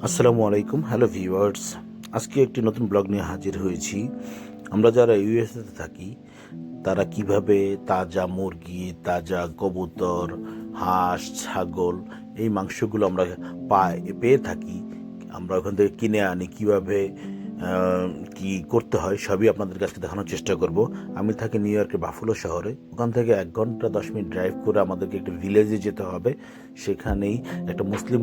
আসসালামু আলাইকুম, hello viewers. আজকে একটি নতুন ব্লগ নিয়ে হাজির হয়েছি। আমরা যারা ইউএসএতে থাকি তারা কিভাবে তাজা মুরগি, তাজা কবুতর, হাঁস, ছাগল এই মাংসগুলো আমরা পেয়ে থাকি। আমরা ওখান থেকে কিনে আনি, কিভাবে কি করতে হয় সবই আপনাদের কাছে দেখানোর চেষ্টা করব। আমি থাকি নিউ ইয়র্কের বাফলো শহরে। ওখান থেকে 1 ঘন্টা 10 মিনিট ড্রাইভ করে আমাদেরকে একটা ভিলেজে যেতে হবে। সেখানেই একটা মুসলিম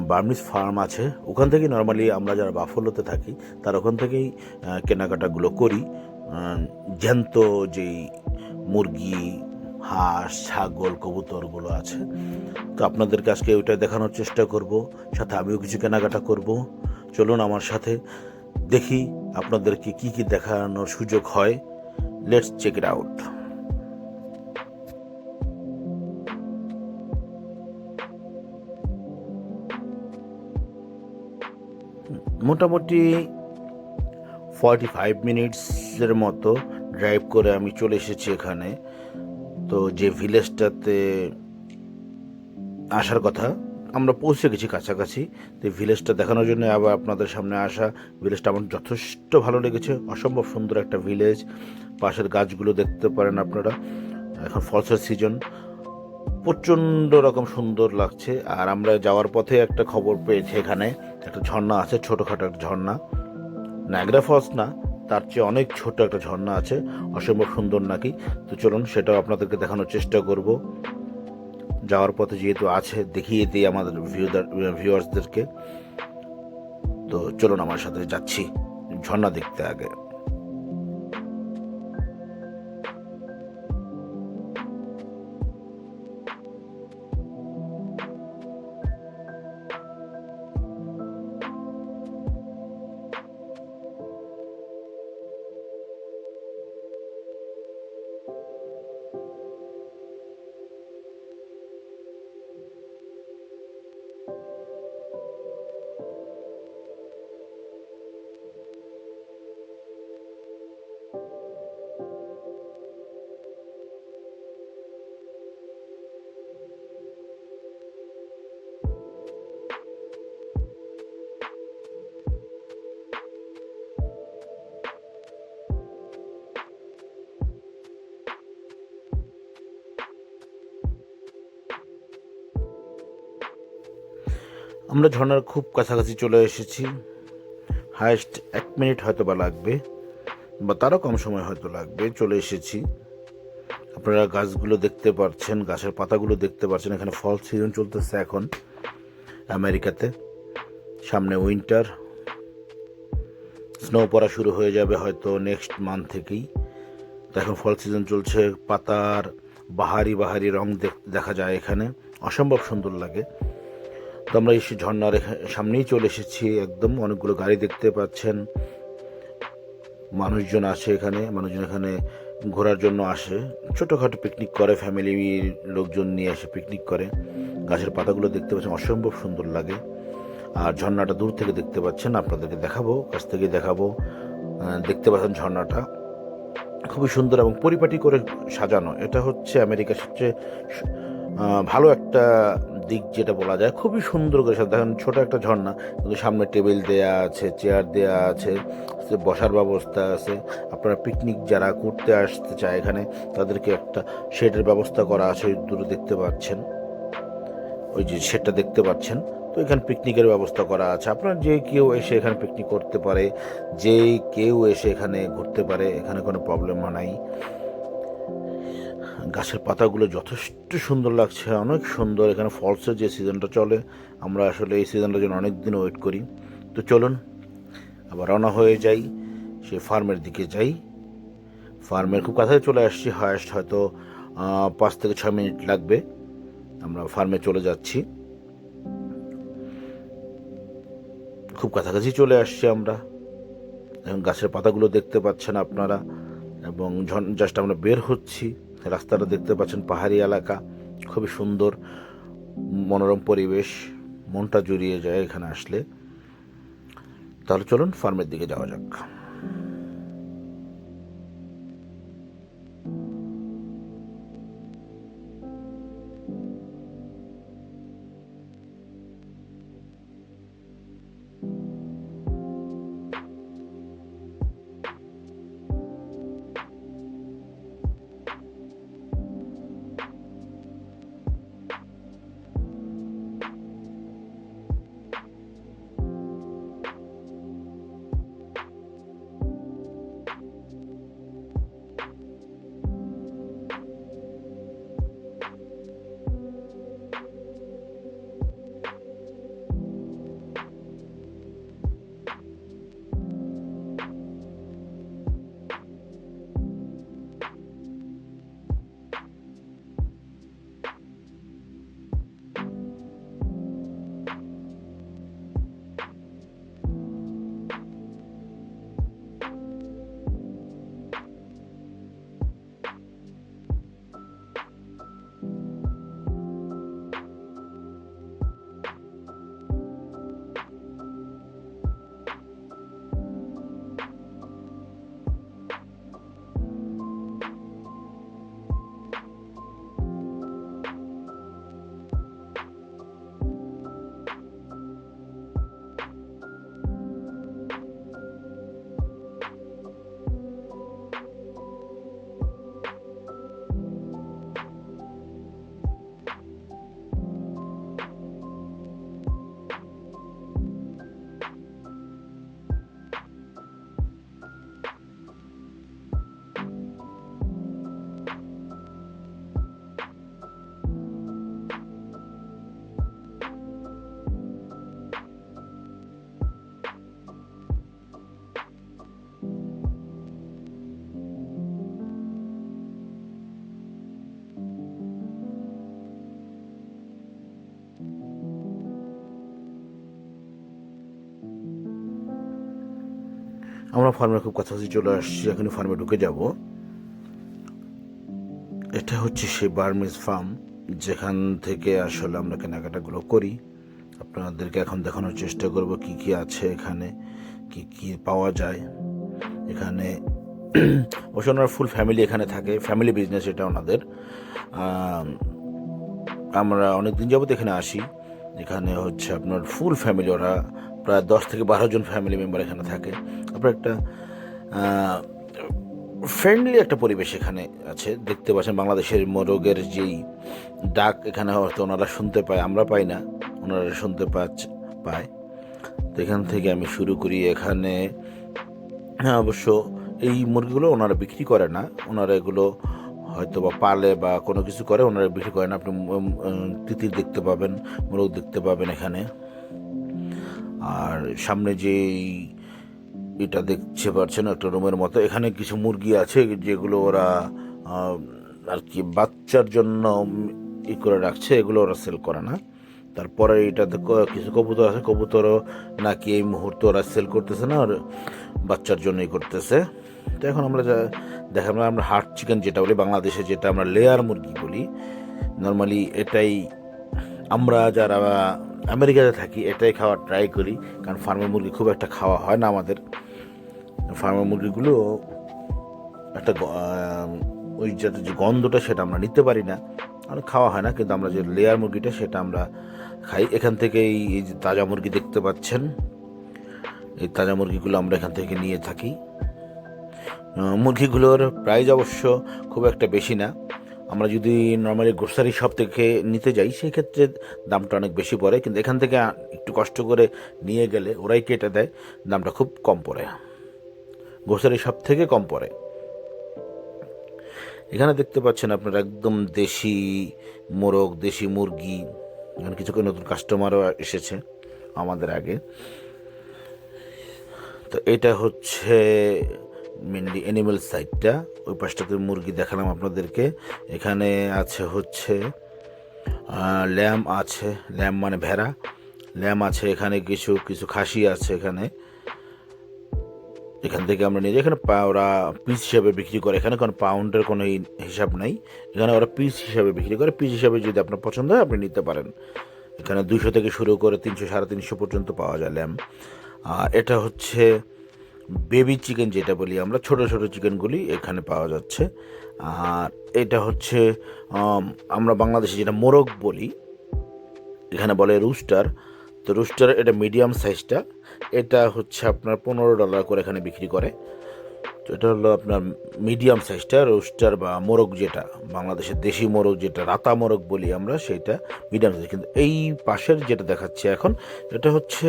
বার্মিজ ফার্ম আছে। ওখান থেকে নর্মালি আমরা যারা বাফলোতে থাকি তারা ওখান থেকেই কেনাকাটাগুলো করি। জ্যান্ত যেই মুরগি, হাঁস, ছাগল, কবুতরগুলো আছে, তো আপনাদেরকে আজকে ওইটা দেখানোর চেষ্টা করব। সাথে আমিও কিছু কেনাকাটা করব। চলুন আমার সাথে, দেখি আপনাদেরকে কি কি দেখানোর সুযোগ হয়। Let's check it out. মোটামুটি 45 মিনিটসের মতো ড্রাইভ করে আমি চলে এসেছি এখানে। তো যে ভিলেজটাতে আসার কথা, আমরা পৌঁছে গেছি কাছাকাছি। তো ভিলেজটা দেখানোর জন্য আবার আপনাদের সামনে আসা। ভিলেজটা আমার যথেষ্ট ভালো লেগেছে, অসম্ভব সুন্দর একটা ভিলেজ। পাশের গাছগুলো দেখতে পারেন আপনারা। এখন ফলসের সিজন, প্রচণ্ড রকম সুন্দর লাগছে। আর আমরা যাওয়ার পথে একটা খবর পেয়েছি, এখানে একটা ঝর্ণা আছে, ছোটোখাটো একটা ঝর্ণা। নায়াগ্রা ফলস না, তার চেয়ে অনেক ছোট একটা ঝর্ণা আছে, অসম্ভব সুন্দর নাকি। তো চলুন সেটাও আপনাদেরকে দেখানোর চেষ্টা করব। যাওয়ার পথে যেহেতু আছে, দেখিয়ে দিই আমাদের ভিউয়ার্সদেরকে। তো চলুন আমার সাথে যাচ্ছি ঝর্ণা দেখতে আগে। আমরা ঝর্ণার খুব কাছাকাছি চলে এসেছি। হায়েস্ট 1 মিনিট হয়তো বা লাগবে, বা তারও কম সময় হয়তো লাগবে। চলে এসেছি। আপনারা গাছগুলো দেখতে পাচ্ছেন, গাছের পাতাগুলো দেখতে পাচ্ছেন। এখানে ফল সিজন চলতেছে এখন আমেরিকাতে। সামনে উইন্টার, স্নো পড়া শুরু হয়ে যাবে হয়তো নেক্সট মান্থ থেকেই। তো এখন ফল সিজন চলছে, পাতার বাহারি বাহারি রং দেখা যায় এখানে, অসম্ভব সুন্দর লাগে। তো আমরা এই ঝর্ণার সামনেই চলে এসেছি একদম। অনেকগুলো গাড়ি দেখতে পাচ্ছেন, মানুষজন আসে এখানে, মানুষজন এখানে ঘোরার জন্য আসে, ছোটোখাটো পিকনিক করে, ফ্যামিলি লোকজন নিয়ে এসে পিকনিক করে। গাছের পাতাগুলো দেখতে পাচ্ছেন, অসম্ভব সুন্দর লাগে। আর ঝর্ণাটা দূর থেকে দেখতে পাচ্ছেন, আপনাদেরকে দেখাবো, কাছ থেকে দেখাবো। দেখতে পাচ্ছেন ঝর্ণাটা খুবই সুন্দর এবং পরিপাটি করে সাজানো। এটা হচ্ছে আমেরিকার সবচেয়ে ভালো একটা দিক যেটা বলা যায়। খুবই সুন্দর করে দেখেন, ছোট একটা ঝর্ণা কিন্তু সামনে টেবিল দেয়া আছে, চেয়ার দেয়া আছে, বসার ব্যবস্থা আছে। আপনারা পিকনিক যারা করতে আসতে চায় এখানে, তাদেরকে একটা শেডের ব্যবস্থা করা আছে, ওই দূরে দেখতে পাচ্ছেন, ওই যে শেডটা দেখতে পাচ্ছেন। তো এখানে পিকনিকের ব্যবস্থা করা আছে। আপনারা যে কেউ এসে এখানে পিকনিক করতে পারে, যে কেউ এসে এখানে ঘুরতে পারে, এখানে কোনো প্রবলেম নাই। গাছের পাতাগুলো যথেষ্ট সুন্দর লাগছে, অনেক সুন্দর। এখানে ফলসের যে সিজনটা চলে, আমরা আসলে এই সিজনটার জন্য অনেক দিন ওয়েট করি। তো চলুন আবার রওনা হয়ে যাই, সে ফার্মের দিকে যাই। ফার্মের খুব কাছাকাছি চলে আসছি, হায়েস্ট হয়তো 5 থেকে 6 মিনিট লাগবে। আমরা ফার্মে চলে যাচ্ছি, খুব কাছাকাছি চলে আসছি আমরা। এখন গাছের পাতাগুলো দেখতে পাচ্ছেন আপনারা, এবং জাস্ট আমরা বের হচ্ছি। রাস্তাটা দেখতে পাচ্ছেন, পাহাড়ি এলাকা, খুবই সুন্দর মনোরম পরিবেশ, মনটা জুড়িয়ে যায় এখানে আসলে। তাহলে চলুন ফার্মের দিকে যাওয়া যাক। আমরা ফার্মে খুব কাছাকাছি চলে আসছি, এখনই ফার্মে ঢুকে যাব। এটা হচ্ছে সেই বার্মিজ ফার্ম যেখান থেকে আসলে আমরা কেনাকাটাগুলো করি। আপনাদেরকে এখন দেখানোর চেষ্টা করব কি কি আছে এখানে, কি কি পাওয়া যায় এখানে। অবশ্য ওনার ফুল ফ্যামিলি এখানে থাকে, ফ্যামিলি বিজনেস এটা ওনাদের। আমরা অনেক দিন যাবত এখানে আসি। এখানে হচ্ছে আপনার ফুল ফ্যামিলি, ওরা প্রায় 10 থেকে 12 জন ফ্যামিলি মেম্বার এখানে থাকে। আপনার একটা ফ্রেন্ডলি একটা পরিবেশ এখানে আছে। দেখতে পাচ্ছেন বাংলাদেশের মোরগের যেই ডাক এখানে হয়তো ওনারা শুনতে পায়, আমরা পাই না, ওনারা শুনতে পায়। তো এখান থেকে আমি শুরু করি। এখানে অবশ্য এই মুরগিগুলো ওনারা বিক্রি করে না, ওনারা এগুলো হয়তো বা পালে বা কোনো কিছু করে, ওনারা বিক্রি করে না। আপনি তিতির দেখতে পাবেন, মোরগ দেখতে পাবেন এখানে। আর সামনে যেই এটা দেখতে পাচ্ছেন একটা রুমের মতো, এখানে কিছু মুরগি আছে যেগুলো ওরা আর কি বাচ্চার জন্য করে রাখছে, এগুলো ওরা সেল করে না। তারপরে এটাতে কিছু কবুতর আছে, কবুতরও নাকি এই মুহূর্তে ওরা সেল করতেছে না, আর বাচ্চার জন্যই করতেছে। তো এখন আমরা দেখাবো আমরা হার্ট চিকেন যেটা বলি, বাংলাদেশে যেটা আমরা লেয়ার মুরগি বলি নর্মালি, এটাই আমরা যারা আমেরিকাতে থাকি এটাই খাওয়ার ট্রাই করি, কারণ ফার্মের মুরগি খুব একটা খাওয়া হয় না আমাদের। ফার্মের মুরগিগুলো একটা ওই যে গন্ধটা সেটা আমরা নিতে পারি না, আর খাওয়া হয় না। কিন্তু আমরা যে লেয়ার মুরগিটা সেটা আমরা খাই। এখান থেকে এই যে তাজা মুরগি দেখতে পাচ্ছেন, এই তাজা মুরগিগুলো আমরা এখান থেকে নিয়ে থাকি। মুরগিগুলোর প্রাইস অবশ্য খুব একটা বেশি না। আমরা যদি নর্মালি গ্রোসারি শপ থেকে নিতে যাই সেই ক্ষেত্রে দামটা অনেক বেশি পড়ে, কিন্তু এখান থেকে একটু কষ্ট করে নিয়ে গেলে ওরাই কেটে দেয়, দামটা খুব কম পড়ে, গ্রোসারি শপ থেকে কম পড়ে। এখানে দেখতে পাচ্ছেন আপনারা একদম দেশি মোরগ, দেশি মুরগি। এখানে কিছু নতুন কাস্টমারও এসেছে আমাদের আগে। তো এটা হচ্ছে মেনলি অ্যানিমেল সাইডটা, ওই পাশটাতে মুরগি দেখালাম আপনাদেরকে। এখানে আছে হচ্ছে ল্যাম আছে, ল্যাম মানে ভেড়া, ল্যাম আছে এখানে, কিছু কিছু খাসি আছে এখানে। এখান থেকে আমরা নিয়ে যাই, এখানে ওরা পিস হিসাবে বিক্রি করে, এখানে কোনো পাউন্ডের কোনো হিসাব নাই, এখানে ওরা পিস হিসাবে বিক্রি করে। পিস হিসাবে যদি আপনার পছন্দ হয় আপনি নিতে পারেন। এখানে 200 থেকে শুরু করে 300, 350 পর্যন্ত পাওয়া যায় ল্যাম। আর এটা হচ্ছে বেবি চিকেন যেটা বলি আমরা, ছোট ছোট চিকেনগুলি এখানে পাওয়া যাচ্ছে। আর এটা হচ্ছে আমরা বাংলাদেশে যেটা মোরগ বলি, এখানে বলে রুস্টার। তো রুস্টার এটা মিডিয়াম সাইজটা, এটা হচ্ছে আপনার $15 করে এখানে বিক্রি করে। তো এটা হলো আপনার মিডিয়াম সাইজটা রুস্টার বা মোরগ, যেটা বাংলাদেশের দেশি মোরগ যেটা রাতা মোরগ বলি আমরা, সেইটা মিডিয়াম সাইজ। কিন্তু এই পাশের যেটা দেখাচ্ছে এখন, এটা হচ্ছে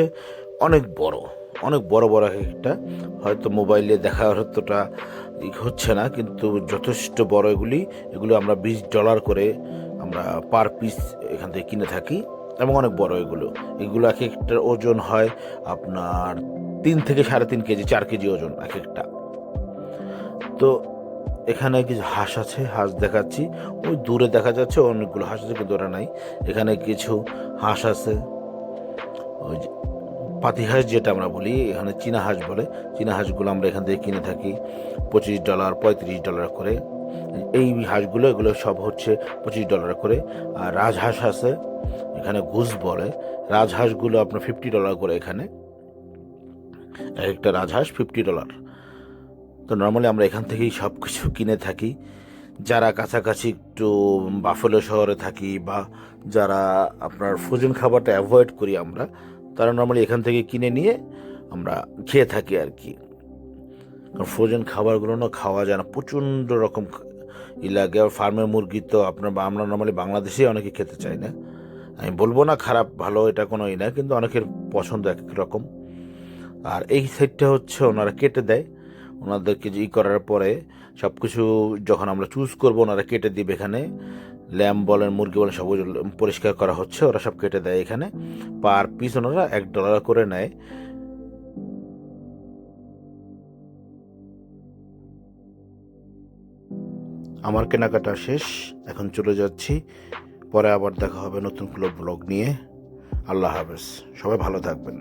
অনেক বড়, অনেক বড় বড় একটা, হয়তো মোবাইলে দেখার অতটা হচ্ছে না, কিন্তু যথেষ্ট বড় এগুলো আমরা $20 করে আমরা পার পিস এখান থেকে কিনে থাকি, এবং অনেক বড় এগুলো এক একটার ওজন হয় আপনার 3 থেকে 3.5 কেজি, 4 কেজি ওজন এক একটা। তো এখানে কিছু হাঁস আছে, হাঁস দেখাচ্ছি, ওই দূরে দেখা যাচ্ছে অনেকগুলো হাঁস আছে, কিন্তু ওরা নাই। এখানে কিছু হাঁস আছে, ওই যে পাতি হাঁস যেটা আমরা বলি, এখানে চীনা হাঁস বলে। চীনা হাঁসগুলো আমরা এখান থেকে কিনে থাকি $25, $35 করে। এই হাঁসগুলো এগুলো সব হচ্ছে $25 করে। আর রাজহাঁস আছে, এখানে গুস বলে, রাজহাঁসগুলো আপনার $50 করে এখানে, এক একটা রাজহাঁস $50। তো নর্মালি আমরা এখান থেকেই সব কিছু কিনে থাকি। যারা কাছাকাছি একটু বাফেলো শহরে থাকি, বা যারা আপনার ফ্রোজেন খাবারটা অ্যাভয়েড করি আমরা, তারা নর্মালি এখান থেকে কিনে নিয়ে আমরা খেয়ে থাকি আর কি। কারণ ফ্রোজেন খাবারগুলো না খাওয়া যায় না, প্রচণ্ড রকম লাগে। আর ফার্মের মুরগি তো আমরা নর্মালি বাংলাদেশে অনেকে খেতে চাই না। আমি বলবো না খারাপ ভালো, এটা কোনো না, কিন্তু অনেকের পছন্দ এক এক রকম। আর এই সাইডটা হচ্ছে ওনারা কেটে দেয়, ওনাদেরকে করার পরে সব কিছু যখন আমরা চুজ করবো ওনারা কেটে দিবে। এখানে ল্যাম্প বলেন, মুরগি বলেন, সব পরিষ্কার করা হচ্ছে, ওরা সব কেটে দেয় এখানে। পার পিস ওনারা $1 করে নেয়। আমার কেনাকাটা শেষ, এখন চলে যাচ্ছি, পরে আবার দেখা হবে নতুন কোনো ব্লগ নিয়ে। আল্লাহ হাফেজ, সবাই ভালো থাকবেন।